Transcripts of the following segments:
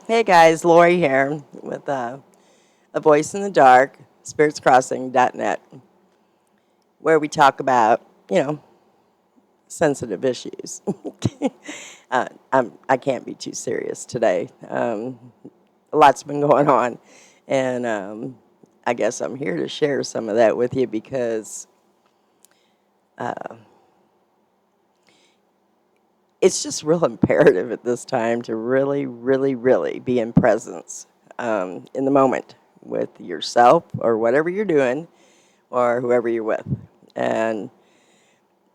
Hey guys, Lori here with A Voice in the Dark, spiritscrossing.net, where we talk about, sensitive issues. I can't be too serious today. A lot's been going on, and I guess I'm here to share some of that with you because it's just real imperative at this time to really, really, really be in presence in the moment with yourself or whatever you're doing or whoever you're with. And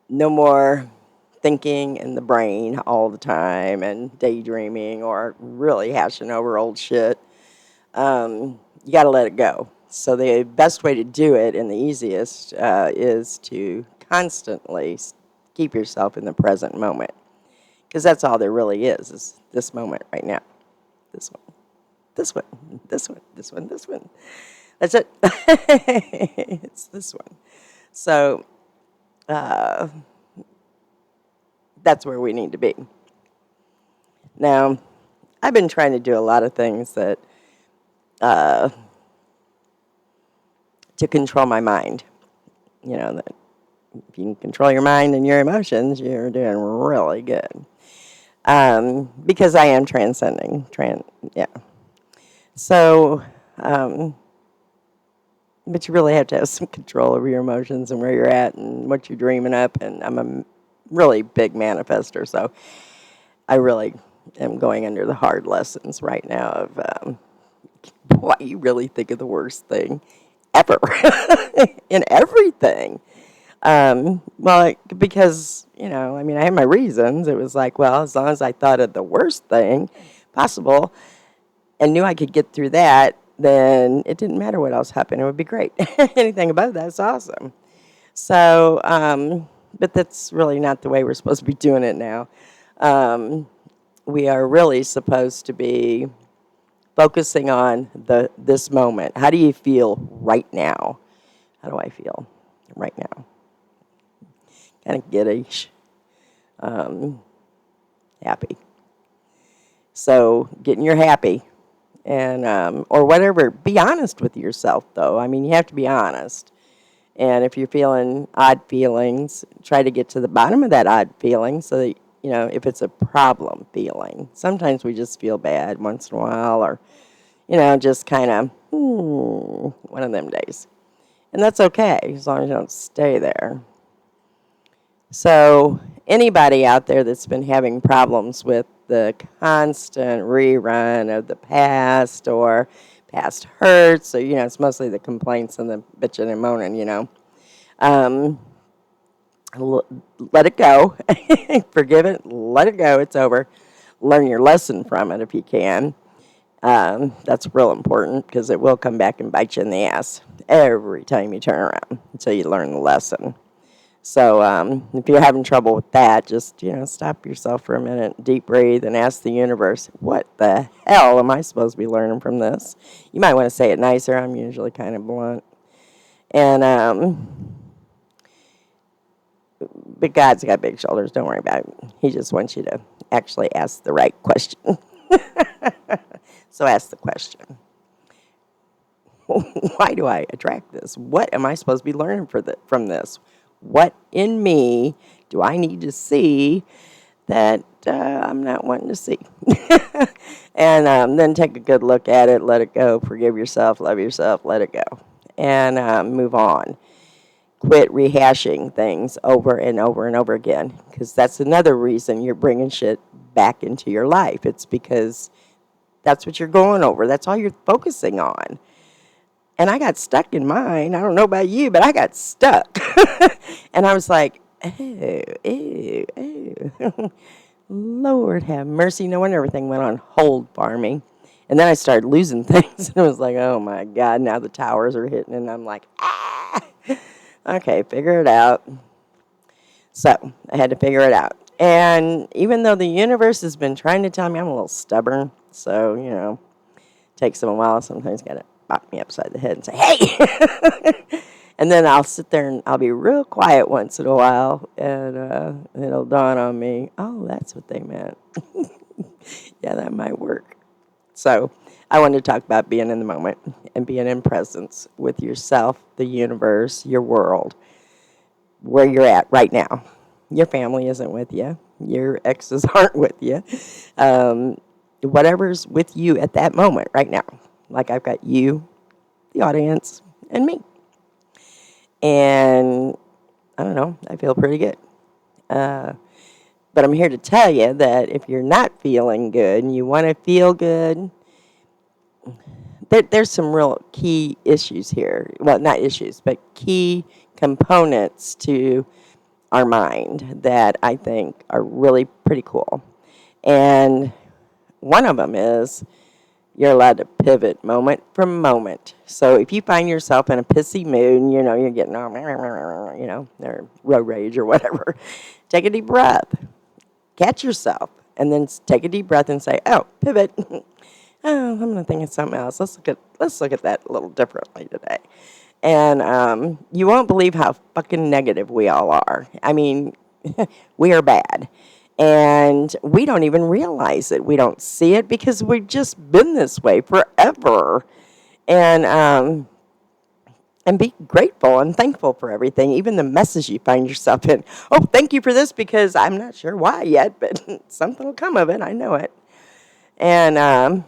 no more thinking in the brain all the time and daydreaming or really hashing over old shit. You got to let it go. So the best way to do it and the easiest is to constantly keep yourself in the present moment. Because that's all there really is this moment right now. This one, this one, this one, this one, this one. That's it. It's this one. So that's where we need to be. Now, I've been trying to do a lot of things that to control my mind. That if you can control your mind and your emotions, you're doing really good. Because I am transcending. Yeah. So, but you really have to have some control over your emotions and where you're at and what you're dreaming up. And I'm a really big manifester, so I really am going under the hard lessons right now of what you really think of the worst thing ever in everything. Because, I had my reasons. It was like, well, as long as I thought of the worst thing possible and knew I could get through that, then it didn't matter what else happened. It would be great. Anything above that's awesome. So, but that's really not the way we're supposed to be doing it now. We are really supposed to be focusing on this moment. How do you feel right now? How do I feel right now? Kind of giddish, happy. So getting your happy and or whatever. Be honest with yourself, though. I mean, you have to be honest. And if you're feeling odd feelings, try to get to the bottom of that odd feeling so that, if it's a problem feeling. Sometimes we just feel bad once in a while or, just kind of, one of them days. And that's okay as long as you don't stay there. So anybody out there that's been having problems with the constant rerun of the past or past hurts, so, it's mostly the complaints and the bitching and moaning, let it go. Forgive it. Let it go. It's over. Learn your lesson from it if you can. That's real important because it will come back and bite you in the ass every time you turn around until you learn the lesson. So if you're having trouble with that, just, stop yourself for a minute, deep breathe, and ask the universe, what the hell am I supposed to be learning from this? You might want to say it nicer. I'm usually kind of blunt. And but God's got big shoulders. Don't worry about it. He just wants you to actually ask the right question. So ask the question. Why do I attract this? What am I supposed to be learning from this? What in me do I need to see that I'm not wanting to see? And then take a good look at it, let it go, forgive yourself, love yourself, let it go, and move on. Quit rehashing things over and over and over again, because that's another reason you're bringing shit back into your life. It's because that's what you're going over. That's all you're focusing on. And I got stuck in mine. I don't know about you, but I got stuck. And I was like, oh. Lord have mercy. No wonder everything went on hold for me. And then I started losing things. And it was like, oh, my God, now the towers are hitting. And I'm like, okay, figure it out. So I had to figure it out. And even though the universe has been trying to tell me I'm a little stubborn, so, it takes them a while. Sometimes got to pop me upside the head and say, hey! And then I'll sit there and I'll be real quiet once in a while, and it'll dawn on me, oh, that's what they meant. Yeah, that might work. So I wanted to talk about being in the moment and being in presence with yourself, the universe, your world, where you're at right now. Your family isn't with you. Your exes aren't with you. Um, Whatever's with you at that moment right now. Like I've got you, the audience, and me. And I don't know, I feel pretty good. But I'm here to tell you that if you're not feeling good and you want to feel good, there's some real key issues here. Well, not issues, but key components to our mind that I think are really pretty cool. And one of them is you're allowed to pivot moment from moment. So if you find yourself in a pissy mood and you're getting all, or road rage or whatever, take a deep breath, catch yourself, and then take a deep breath and say, "Oh, pivot. Oh, I'm gonna think of something else. Let's look at that a little differently today." And you won't believe how fucking negative we all are. I mean, we are bad. And we don't even realize it. We don't see it because we've just been this way forever. And be grateful and thankful for everything, even the messes you find yourself in. Oh, thank you for this because I'm not sure why yet, but something will come of it. I know it. And and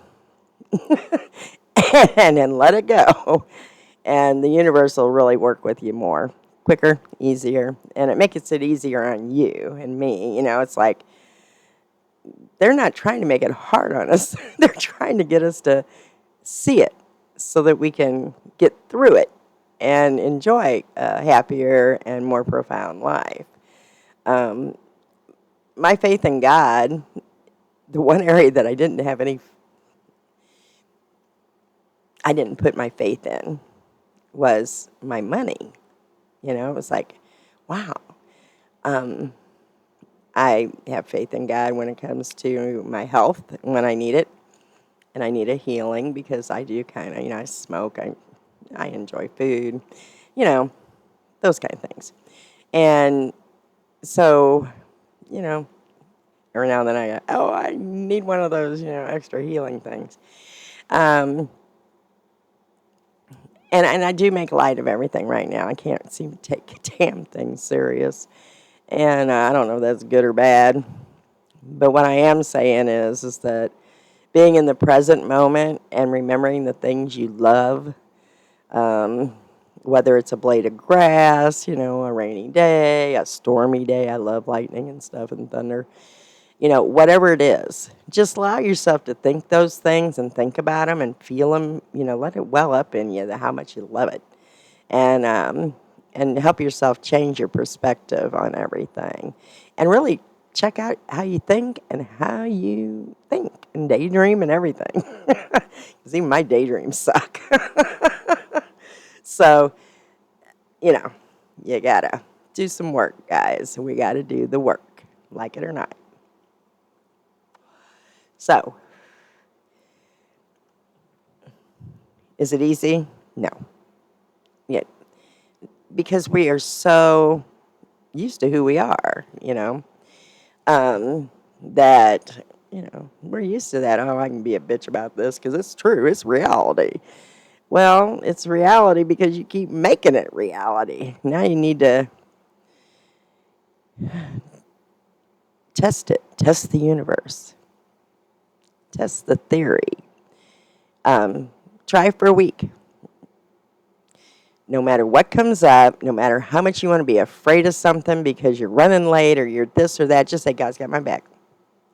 then let it go. And the universe will really work with you more, quicker, easier, and it makes it easier on you and me. It's like they're not trying to make it hard on us. They're trying to get us to see it so that we can get through it and enjoy a happier and more profound life. My faith in God, the one area that I didn't put my faith in was my money. It was like, wow. I have faith in God when it comes to my health when I need it. And I need a healing because I do kind of, I smoke, I enjoy food, those kind of things. And so, every now and then I go, I need one of those, extra healing things. And I do make light of everything right now. I can't seem to take a damn thing serious. And I don't know if that's good or bad. But what I am saying is that being in the present moment and remembering the things you love, whether it's a blade of grass, a rainy day, a stormy day. I love lightning and stuff and thunder. Whatever it is, just allow yourself to think those things and think about them and feel them. Let it well up in you how much you love it, and help yourself change your perspective on everything, and really check out how you think and how you think and daydream and everything. Because even my daydreams suck. So, you gotta do some work, guys. We gotta do the work, like it or not. So, is it easy? No. Yeah, because we are so used to who we are, that, we're used to that. Oh, I can be a bitch about this because it's true. It's reality. Well, it's reality because you keep making it reality. Now you need to test it. Test the universe. Test the theory. Try for a week. No matter what comes up, no matter how much you want to be afraid of something because you're running late or you're this or that, just say, God's got my back.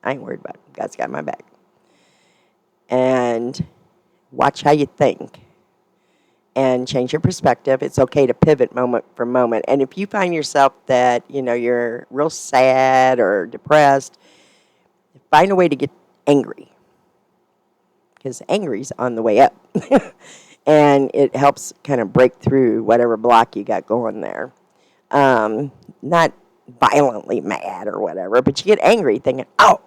I ain't worried about it. God's got my back. And watch how you think. And change your perspective. It's okay to pivot moment for moment. And if you find yourself that, you're real sad or depressed, find a way to get angry. Because angry's on the way up. And it helps kind of break through whatever block you got going there. Not violently mad or whatever, but you get angry thinking, oh,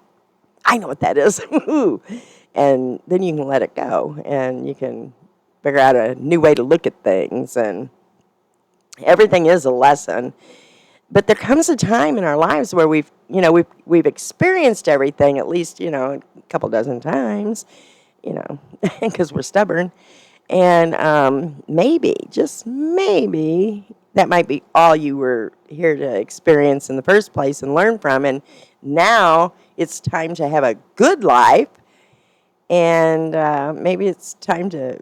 I know what that is. And then you can let it go. And you can figure out a new way to look at things. And everything is a lesson. But there comes a time in our lives where we've experienced everything at least, a couple dozen times. because we're stubborn. And maybe, just maybe, that might be all you were here to experience in the first place and learn from. And now it's time to have a good life. And maybe it's time to,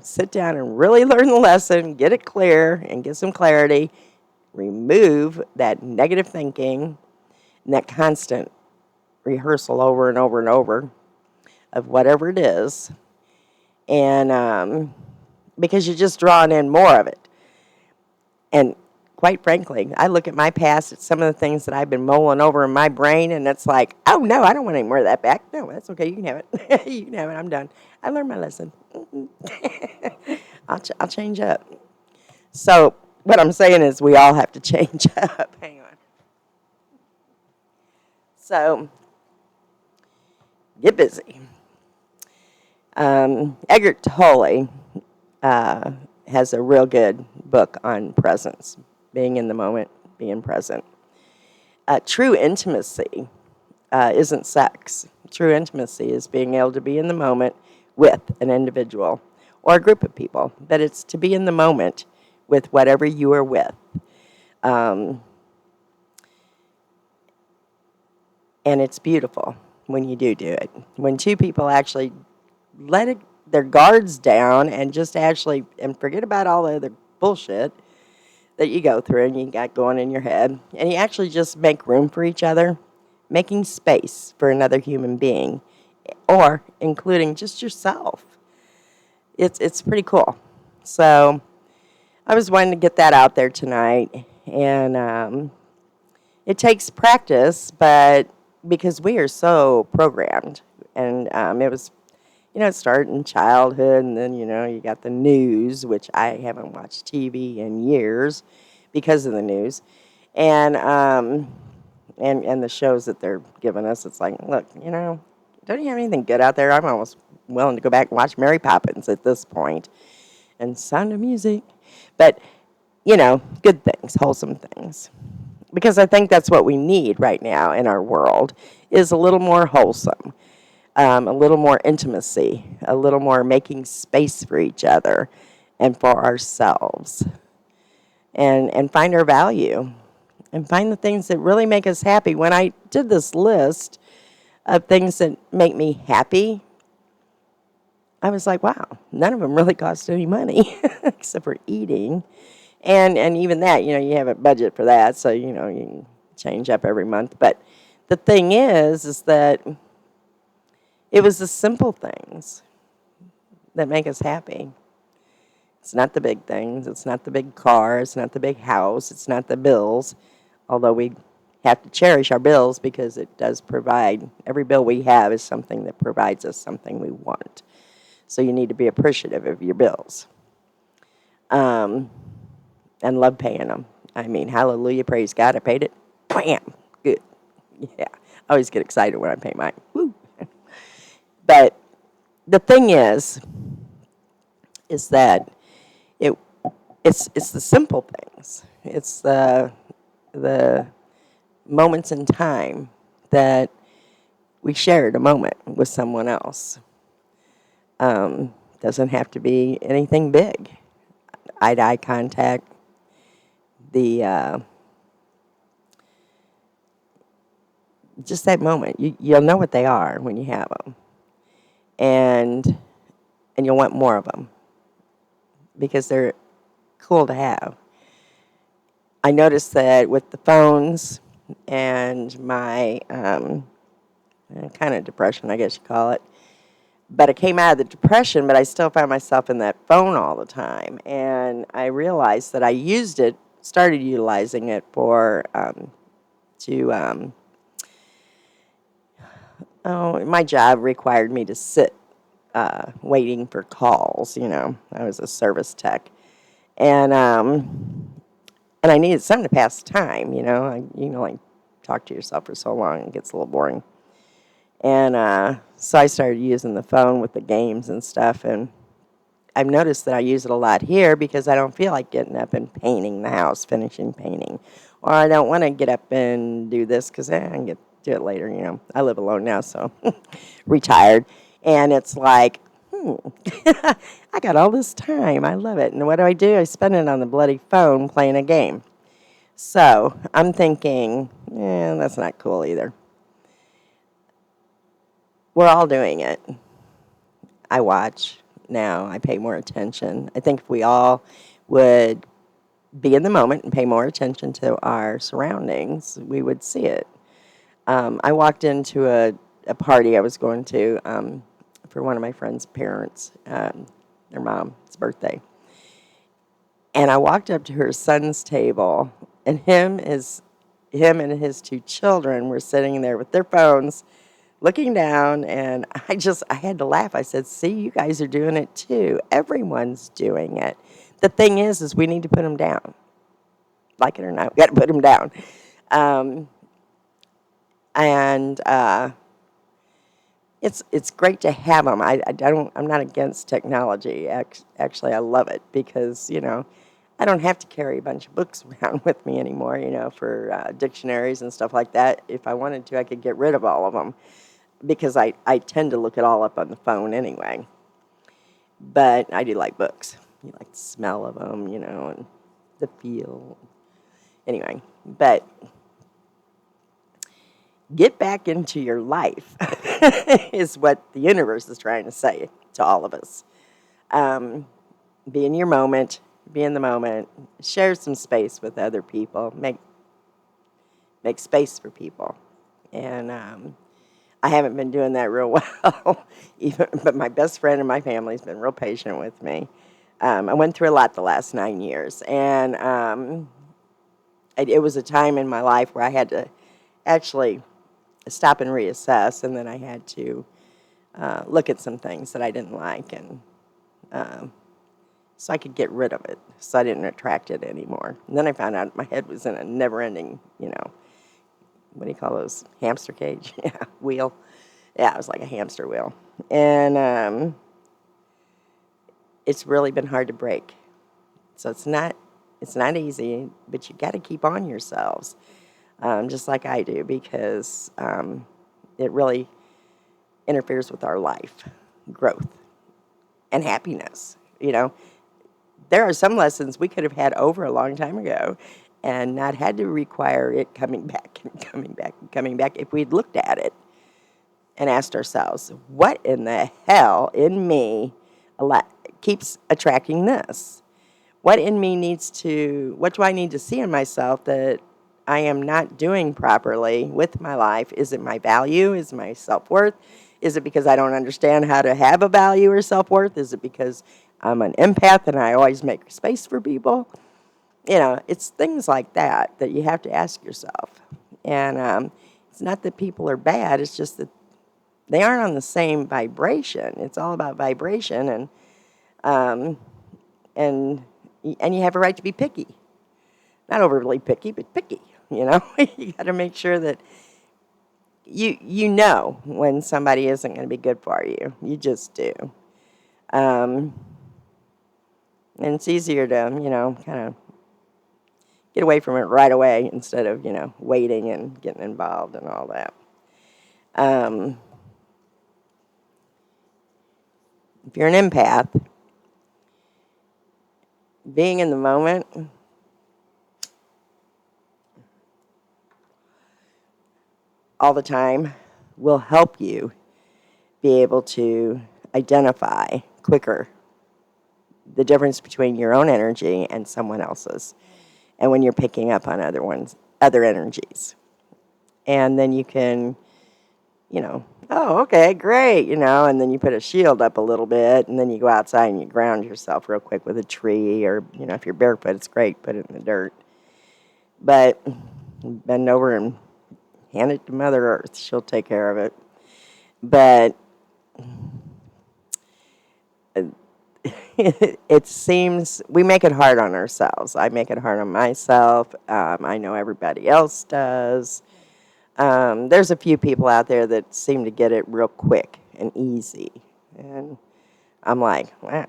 sit down and really learn the lesson, get it clear, and get some clarity. Remove that negative thinking and that constant rehearsal over and over and over of whatever it is. And because you're just drawing in more of it. And quite frankly, I look at my past, at some of the things that I've been mulling over in my brain, and it's like, oh, no, I don't want any more of that back. No, that's okay. You can have it. You can have it. I'm done. I learned my lesson. I'll change up. So what I'm saying is we all have to change up. Hang on. So get busy. Edgar Tolle has a real good book on presence, being in the moment, being present. True intimacy isn't sex. True intimacy is being able to be in the moment with an individual or a group of people, but it's to be in the moment with whatever you are with. And it's beautiful when you do it. When two people actually let their guards down and just actually, and forget about all the other bullshit that you go through and you got going in your head, and you actually just make room for each other, making space for another human being, or including just yourself. It's pretty cool. So I was wanting to get that out there tonight, and it takes practice, but because we are so programmed, and it was, it started in childhood, and then, you got the news, which I haven't watched TV in years because of the news, and the shows that they're giving us. It's like, look, don't you have anything good out there? I'm almost willing to go back and watch Mary Poppins at this point, and Sound of Music, but, good things, wholesome things. Because I think that's what we need right now in our world, is a little more wholesome. A little more intimacy, a little more making space for each other and for ourselves, and find our value, and find the things that really make us happy. When I did this list of things that make me happy, I was like, wow, none of them really cost any money except for eating. And even that, you have a budget for that, so, you can change up every month. But the thing is that it was the simple things that make us happy. It's not the big things. It's not the big car. It's not the big house. It's not the bills, although we have to cherish our bills because it does provide. Every bill we have is something that provides us something we want. So you need to be appreciative of your bills, and love paying them. I mean, hallelujah, praise God, I paid it. Bam, good. Yeah, I always get excited when I pay mine. Woo. But the thing is that it's the simple things. It's the moments in time that we shared a moment with someone else. Doesn't have to be anything big. Eye-to-eye contact, just that moment. You'll know what they are when you have them. And you'll want more of them because they're cool to have. I noticed that with the phones and my kind of depression, I guess you call it, but I came out of the depression, but I still found myself in that phone all the time. And I realized that I started utilizing it for, my job required me to sit waiting for calls, I was a service tech. And I needed something to pass the time, like talk to yourself for so long, it gets a little boring. And so I started using the phone with the games and stuff, and I've noticed that I use it a lot here because I don't feel like getting up and painting the house, finishing painting. Or I don't want to get up and do this because I can do it later, I live alone now, so retired. And it's like, I got all this time. I love it. And what do? I spend it on the bloody phone playing a game. So I'm thinking, that's not cool either. We're all doing it. I watch now. I pay more attention. I think if we all would be in the moment and pay more attention to our surroundings, we would see it. I walked into a party I was going to for one of my friend's parents, their mom's birthday. And I walked up to her son's table, and him and his two children were sitting there with their phones, looking down, and I had to laugh. I said, "See, you guys are doing it too. Everyone's doing it. The thing is we need to put them down. Like it or not, we got to put them down." And it's great to have them. I'm not against technology. Actually, I love it because I don't have to carry a bunch of books around with me anymore. For dictionaries and stuff like that. If I wanted to, I could get rid of all of them because I tend to look it all up on the phone anyway. But I do like books. You like the smell of them, and the feel. Anyway, but get back into your life is what the universe is trying to say to all of us. Be in your moment, be in the moment, share some space with other people, make space for people. And I haven't been doing that real well, but my best friend and my family's been real patient with me. I went through a lot the last 9 years, and it was a time in my life where I had to actually stop and reassess, and then I had to look at some things that I didn't like, and so I could get rid of it, so I didn't attract it anymore. And then I found out my head was in a never-ending, what do you call those, hamster cage? Yeah, wheel. Yeah, it was like a hamster wheel. And it's really been hard to break. So it's not easy, but you got to keep on yourselves, just like I do, because it really interferes with our life, growth, and happiness. There are some lessons we could have had over a long time ago and not had to require it coming back and coming back and coming back if we'd looked at it and asked ourselves, what in the hell in me keeps attracting this? What do I need to see in myself that I am not doing properly with my life? Is it my value? Is it my self-worth? Is it because I don't understand how to have a value or self-worth? Is it because I'm an empath and I always make space for people? It's things like that you have to ask yourself. And it's not that people are bad. It's just that they aren't on the same vibration. It's all about vibration, and you have a right to be picky. Not overly picky, but picky. You got to make sure that you know when somebody isn't going to be good for you. You just do. And it's easier to, kind of get away from it right away instead of, waiting and getting involved and all that. If you're an empath, being in the moment all the time will help you be able to identify quicker the difference between your own energy and someone else's, and when you're picking up on other energies. And then you can, oh, okay, great, and then you put a shield up a little bit, and then you go outside and you ground yourself real quick with a tree, or, if you're barefoot, it's great, put it in the dirt. But bend over and hand it to Mother Earth. She'll take care of it. But it seems we make it hard on ourselves. I make it hard on myself. I know everybody else does. There's a few people out there that seem to get it real quick and easy. And I'm like, wow,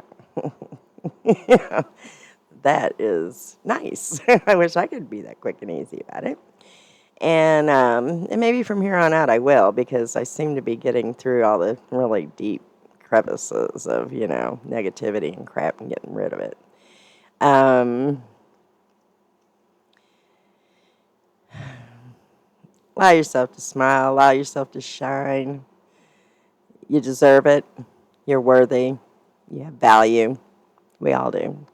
that is nice. I wish I could be that quick and easy about it. And maybe from here on out I will, because I seem to be getting through all the really deep crevices of, negativity and crap and getting rid of it. Allow yourself to smile. Allow yourself to shine. You deserve it. You're worthy. You have value. We all do.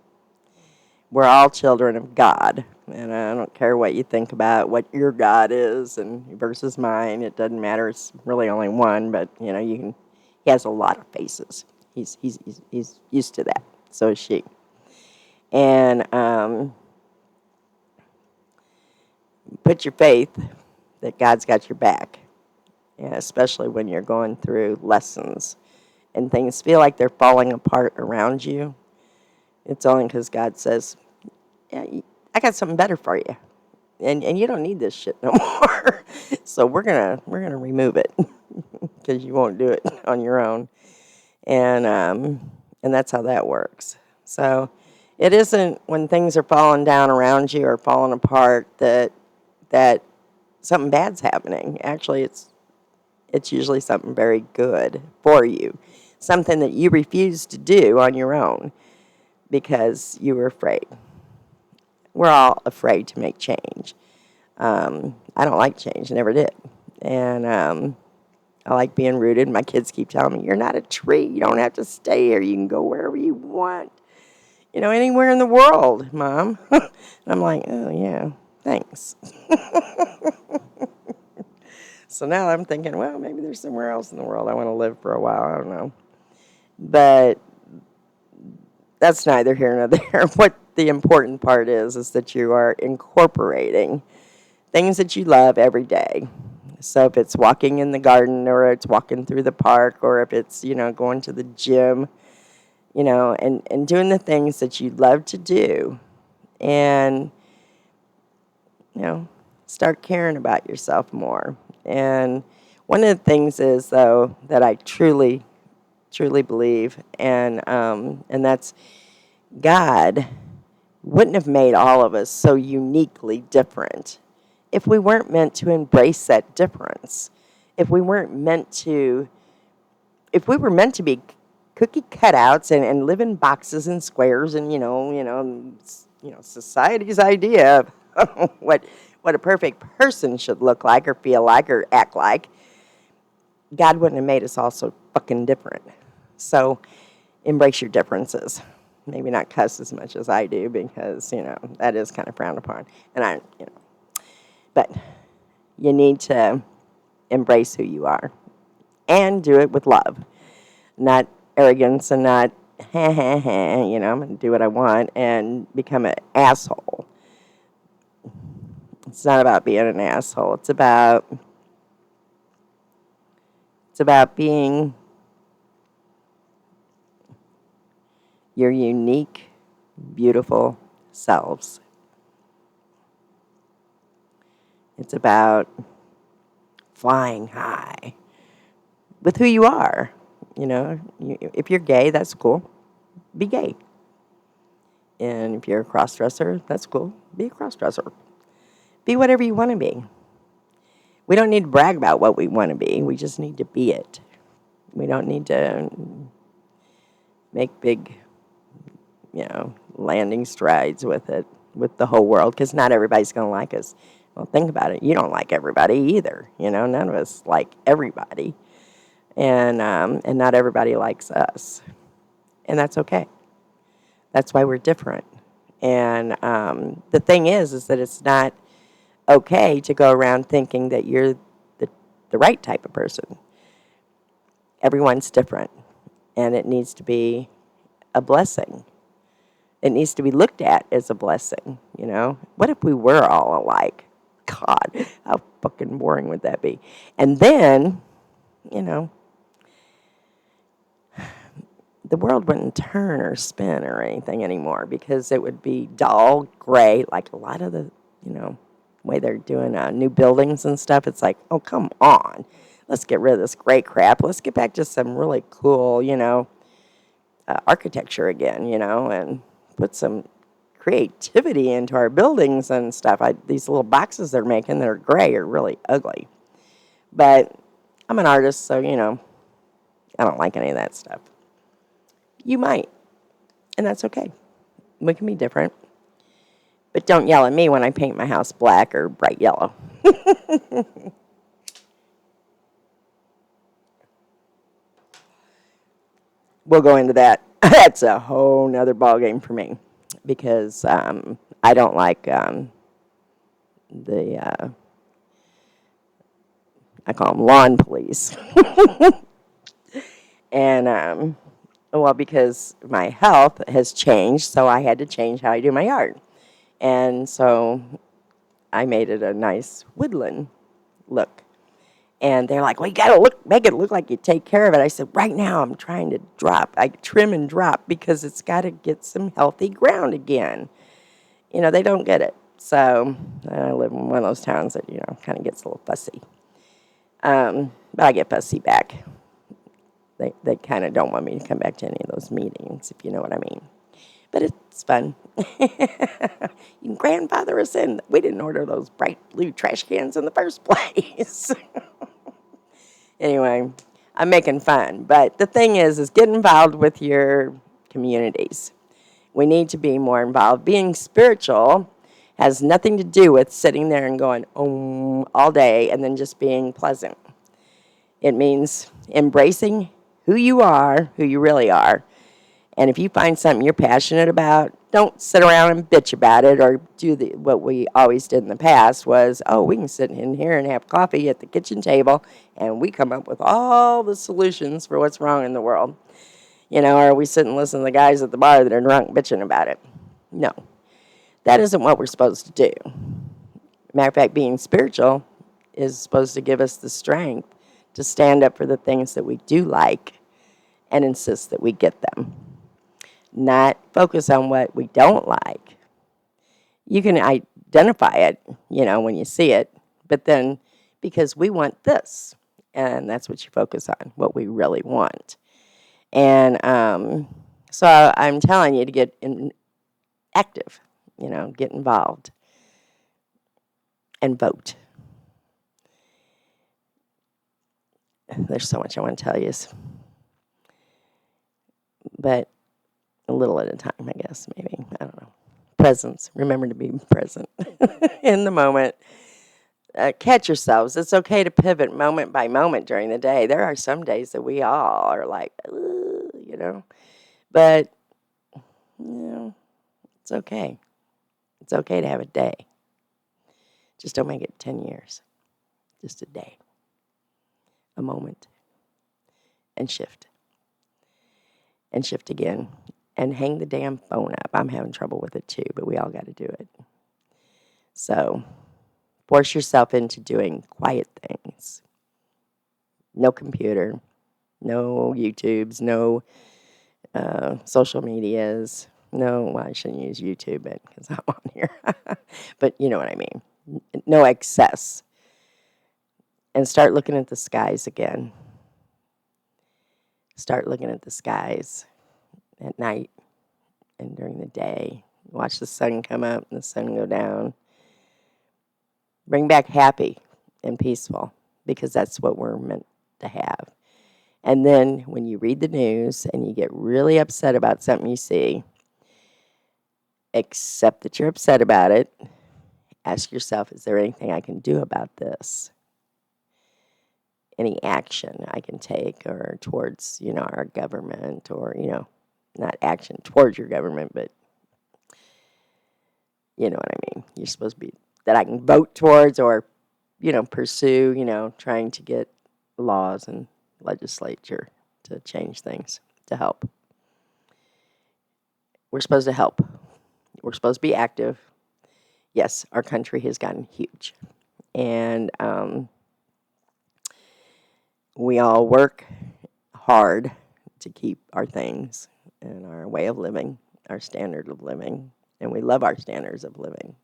We're all children of God. And I don't care what you think about what your God is and versus mine. It doesn't matter. It's really only one, but he has a lot of faces. He's used to that. So is she. And put your faith that God's got your back, especially when you're going through lessons and things feel like they're falling apart around you. It's only because God says, yeah, I got something better for you. And you don't need this shit no more. So we're gonna remove it because you won't do it on your own. And that's how that works. So it isn't when things are falling down around you or falling apart that something bad's happening. Actually, it's usually something very good for you, something that you refused to do on your own because you were afraid. We're all afraid to make change. I don't like change, never did. And I like being rooted. My kids keep telling me, you're not a tree. You don't have to stay here. You can go wherever you want. Anywhere in the world, Mom. And I'm like, oh, yeah, thanks. So now I'm thinking, well, maybe there's somewhere else in the world I want to live for a while. I don't know. But that's neither here nor there. What the important part is that you are incorporating things that you love every day. So if it's walking in the garden, or it's walking through the park, or if it's, going to the gym, and doing the things that you love to do, and, start caring about yourself more. And one of the things is, though, that I truly, truly believe, and that's God wouldn't have made all of us so uniquely different if we weren't meant to embrace that difference. If we were meant to be cookie cutouts and live in boxes and squares and society's idea of what a perfect person should look like or feel like or act like, God wouldn't have made us all so fucking different. So embrace your differences. Maybe not cuss as much as I do, because, that is kind of frowned upon. And but you need to embrace who you are and do it with love, not arrogance and not, I'm going to do what I want and become an asshole. It's not about being an asshole. It's about being your unique, beautiful selves. It's about flying high with who you are. If you're gay, that's cool. Be gay. And if you're a cross-dresser, that's cool. Be a cross-dresser. Be whatever you want to be. We don't need to brag about what we want to be. We just need to be it. We don't need to make big, landing strides with it, with the whole world, because not everybody's going to like us. Well, think about it. You don't like everybody either. None of us like everybody. And not everybody likes us. And that's okay. That's why we're different. And the thing is that it's not okay to go around thinking that you're the right type of person. Everyone's different. And it needs to be a blessing. It needs to be looked at as a blessing, What if we were all alike? God, how fucking boring would that be? And then, the world wouldn't turn or spin or anything anymore, because it would be dull, gray, like a lot of the, way they're doing new buildings and stuff. It's like, oh, come on. Let's get rid of this gray crap. Let's get back to some really cool, architecture again, and put some creativity into our buildings and stuff. These little boxes they're making that are gray are really ugly. But I'm an artist, so, I don't like any of that stuff. You might, and that's okay. We can be different. But don't yell at me when I paint my house black or bright yellow. We'll go into that. That's a whole nother ballgame for me because I don't like the, I call them lawn police. And, well, because my health has changed, so I had to change how I do my yard. And so I made it a nice woodland look. And they're like, well, you got to make it look like you take care of it. I said, right now I'm trying to trim and drop because it's got to get some healthy ground again. They don't get it. So I live in one of those towns that, kind of gets a little fussy. But I get fussy back. They kind of don't want me to come back to any of those meetings, if you know what I mean. But it's fun. You can grandfather us in. We didn't order those bright blue trash cans in the first place. Anyway, I'm making fun. But the thing is get involved with your communities. We need to be more involved. Being spiritual has nothing to do with sitting there and going all day and then just being pleasant. It means embracing who you are, who you really are. And if you find something you're passionate about, don't sit around and bitch about it or do what we always did in the past was, we can sit in here and have coffee at the kitchen table and we come up with all the solutions for what's wrong in the world. Or we sit and listen to the guys at the bar that are drunk bitching about it. No, that isn't what we're supposed to do. Matter of fact, being spiritual is supposed to give us the strength to stand up for the things that we do like and insist that we get them. Not focus on what we don't like. You can identify it, when you see it, but then because we want this, and that's what you focus on, what we really want. And so I'm telling you to get active, get involved and vote. There's so much I want to tell you, but a little at a time, I guess, maybe. I don't know. Presence. Remember to be present in the moment. Catch yourselves. It's okay to pivot moment by moment during the day. There are some days that we all are like, but, it's okay. It's okay to have a day. Just don't make it 10 years. Just a day. A moment. And shift. And shift again. And hang the damn phone up. I'm having trouble with it too, but we all got to do it. So, force yourself into doing quiet things. No computer, no YouTubes, no social medias. No, well, I shouldn't use YouTube because I'm on here. But you know what I mean. No excess. And start looking at the skies again. Start looking at the skies at night and during the day. Watch the sun come up and the sun go down. Bring back happy and peaceful because that's what we're meant to have. And then when you read the news and you get really upset about something you see, accept that you're upset about it. Ask yourself, is there anything I can do about this? Any action I can take or towards, our government or, not action towards your government, but you know what I mean. You're supposed to be that I can vote towards or, pursue, trying to get laws and legislature to change things, to help. We're supposed to help. We're supposed to be active. Yes, our country has gotten huge. And we all work hard to keep our things and our way of living, our standard of living. And we love our standards of living.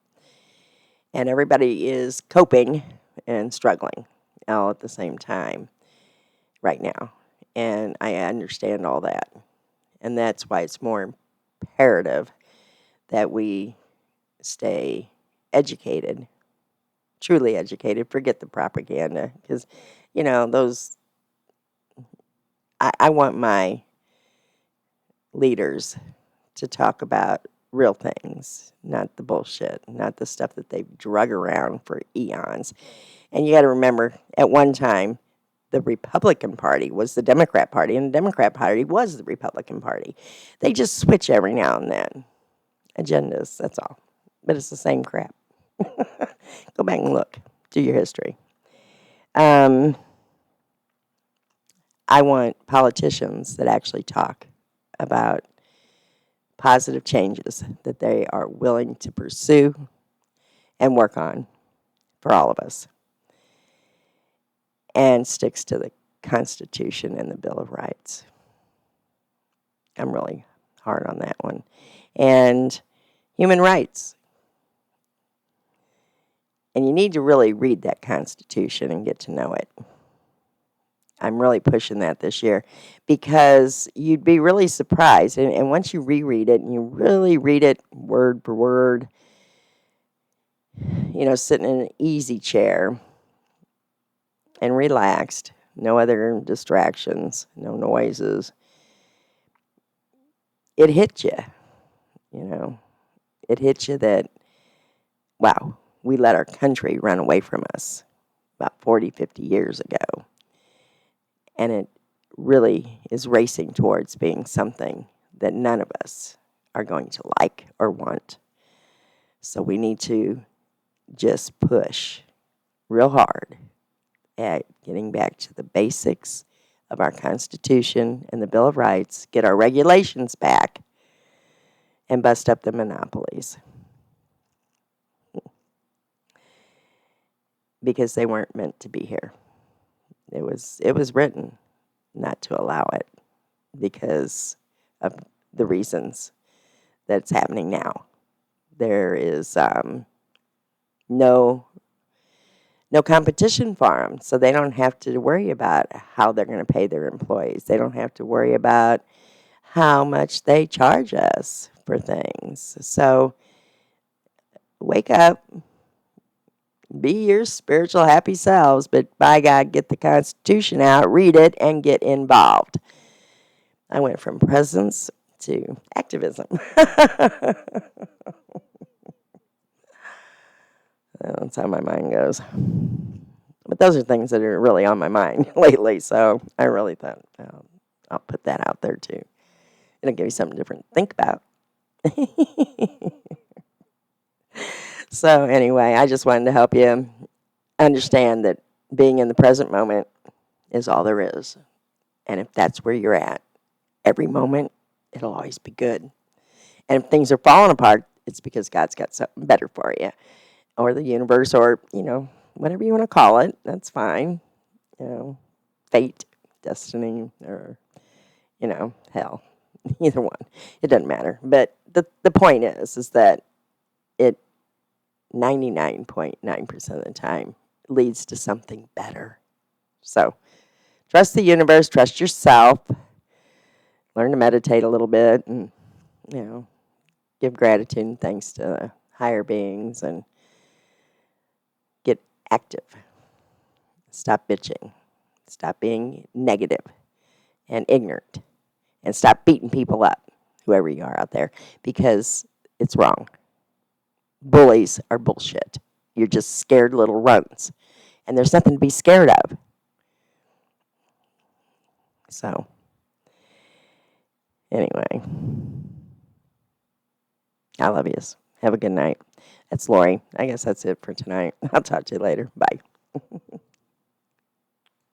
And everybody is coping and struggling all at the same time right now. And I understand all that. And that's why it's more imperative that we stay educated, truly educated. Forget the propaganda, because, those. I want my leaders to talk about real things, not the bullshit, not the stuff that they've drug around for eons. And you got to remember, at one time, the Republican Party was the Democrat Party, and the Democrat Party was the Republican Party. They just switch every now and then. Agendas, that's all. But it's the same crap. Go back and look. Do your history. I want politicians that actually talk about positive changes that they are willing to pursue and work on for all of us, and sticks to the Constitution and the Bill of Rights. I'm really hard on that one. And human rights. And you need to really read that Constitution and get to know it. I'm really pushing that this year, because you'd be really surprised. And once you reread it and you really read it word for word, sitting in an easy chair and relaxed, no other distractions, no noises, it hit you, It hit you that, wow, we let our country run away from us about 40, 50 years ago. And it really is racing towards being something that none of us are going to like or want. So we need to just push real hard at getting back to the basics of our Constitution and the Bill of Rights, get our regulations back, and bust up the monopolies. Because they weren't meant to be here. It was written not to allow it because of the reasons that it's happening now. There is no competition for them, so they don't have to worry about how they're going to pay their employees. They don't have to worry about how much they charge us for things. So wake up. Be your spiritual happy selves, but by God, get the Constitution out, read it, and get involved. I went from presence to activism. That's how my mind goes. But those are things that are really on my mind lately, so I really thought I'll put that out there too. It'll give you something different to think about. So anyway, I just wanted to help you understand that being in the present moment is all there is. And if that's where you're at, every moment, it'll always be good. And if things are falling apart, it's because God's got something better for you. Or the universe, or, whatever you want to call it, that's fine. Fate, destiny, or, hell. Either one. It doesn't matter. But the point is that it 99.9% of the time leads to something better. So trust the universe, trust yourself, learn to meditate a little bit, and, give gratitude and thanks to higher beings, and get active. Stop bitching. Stop being negative and ignorant. And stop beating people up, whoever you are out there, because it's wrong. Bullies are bullshit. You're just scared little runs. And there's nothing to be scared of. So, anyway, I love yous. Have a good night. That's Lori. I guess that's it for tonight. I'll talk to you later. Bye.